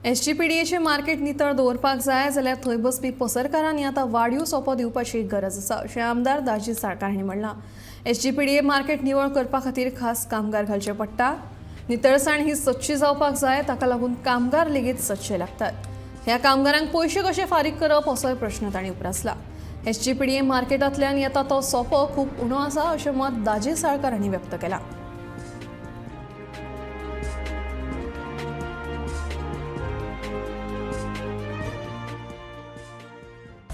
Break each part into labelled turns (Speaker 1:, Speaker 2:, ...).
Speaker 1: एसजीपीडीएचे market नितळ दवरपाक जाय जाल्यार थंय बसपी पसरकारांनी आतां वाडीव सोपो दिवपाची गरज आसा अशें आमदार दाजी साळकार हांणी म्हणलां। एसजीपीडीए मार्केट निवळ करपा खातीर खास कामगार घालचे पडटा। नितळसाण ही सदची जावपाक जाय, ताका लागून कामगार लेगीत सदचे लागतात। ह्या कामगारांक पयशे कशे फारीक करप असोय प्रश्न तांणी उपरासला। एसजीपीडीए मार्केटांतल्यान येता तो सोपो खूब उणो आसा अशें मत दाजी साळकार हांणी व्यक्त केलां।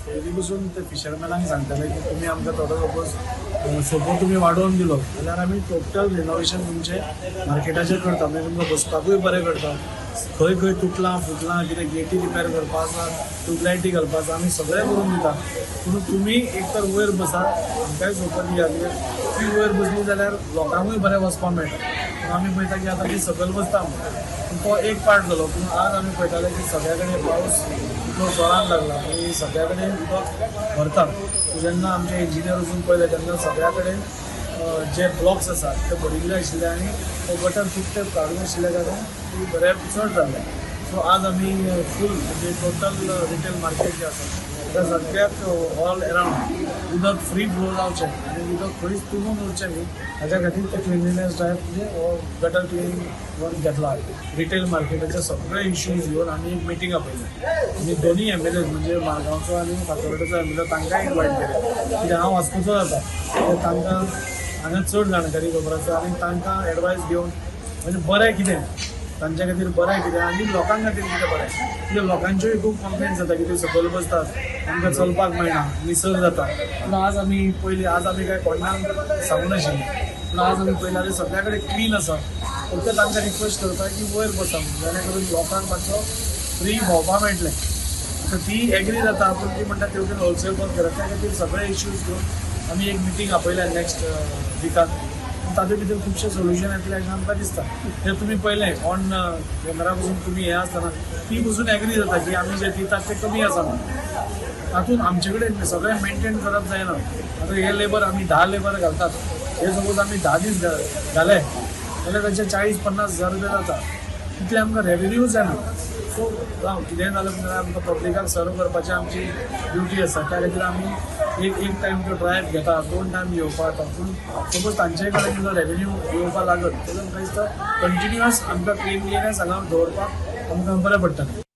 Speaker 2: पयलींपासून ते फिशरमॅनांक सांगताले की तुम्ही आमकां थोडो सपोज सोपो तुम्ही वाडोवन दिलो जाल्यार आमी टोटल रिनोवेशन तुमचे मार्केटाचेर करता, म्हणजे तुमकां बसपाकूय बरें करता। खंय खंय तुटलां फुटलां कितें गेटी रिपेर करपा आसा, ट्यूबलायटी घालपा आसा, आमी सगळें करून दिता। पूण तुमी एक तर वयर बसा, आमकांय सोपो दिया, ती वयर बसली जाल्यार लोकांकूय बरें वचपाक मेळटा। आमी पळयता की आतां ती सकयल बसता तो एक पार्ट जालो, पूण आज आमी पळयताले की सगळ्या कडेन पावस इतलो जोरान लागला आनी सगळ्या कडेन उदक भरता। जेन्ना आमचे इंजिनियर वचून पळयले तेन्ना सगळ्या कडेन जे ब्लॉक्स आसात ते भरिल्ले आशिल्ले आनी तो गटर फुट्टे काडून आशिल्ल्या कारणान ती बरें चड जाल्ले। सो आज आमी फूल म्हणजे टोटल रिटेल मार्केट जे आसा त्या सगळ्याक ऑल अरावंड उदक फ्री फ्लो जावचें आनी उदक खंयच तुंबून उरचें न्ही, हाज्या खातीर ते क्लिनलीनेस ड्रायव्ह म्हणजे गटर क्लिनिंग वन घेतला। रिटेल मार्केटाचे सगळे इश्यूज घेवन आमी एक मिटींग आपयली आनी दोनी एमएलए म्हणजे मारगांवचो आनी फातोर्डेचो एमएलए तांकांय इनवायट केले, कित्याक हांव वास्कोचो जाता ते तांकां हांगा चड जाणकारी खबर आसा आनी तांकां एडवायस घेवन म्हणजे बरें कितें तांच्या खातीर बरें कितें आनी लोकां खातीर कितें बरें, म्हणजे लोकांच्योय खूब कंप्लेंट्स जाता की ते सकयल बसतात आमकां चलपाक मेळना, निसर जाता। पूण आज आमी पयलीं आज आमी काय कोणाक सांगूं नाशिल्लीं, पूण आज आमी पळयला सगळ्या कडेन क्लीन आसा। फक्त तांकां रिक्वेस्ट करता की वयर बसा, जेणे करून लोकांक मातसो फ्री भोंवपाक मेळटलें। तर ती एग्री जाता, पूण ती म्हणटा तेवटेन होलसेल बंद करा, त्या खातीर सगळे इश्यूज घेवन आमी एक मिटींग आपयल्या नेक्स्ट विकाक। तातूंत भितर खुबशे सोल्युशन येतले अशें आमकां दिसता। ते तुमी पळयलें ऑन कॅमेरा पसून तुमी हें आसतना ती पसून एग्री जाता की आमी जे दितात ते कमी आसा म्हणून। तातूंत आमचे कडेन सगळें मेंटेन करप जायना। आतां हे लेबर आमी 10 लेबर घालतात, हे सपोज आमी 10 दीस घाले जाल्यार ताचे 40-50 हजार रुपया जाता, तितले आमकां रेवेन्यूच येना। सो जावं कितेंय जालें म्हणल्यार आमकां पब्लिकाक सर्व करपाची आमची ड्युटी आसा, त्या खातीर आमी एक टायम तो ड्रायव्ह घेता, 2 टायम येवपा येता। पूण सपोज तांचे कडेन जो रेवेन्यू येवपा लागत जाल्यार आमकां दिसता कंटिन्युअस आमकां क्लिनलीनेस हांगा दवरपाक आमकां बरें पडटलें।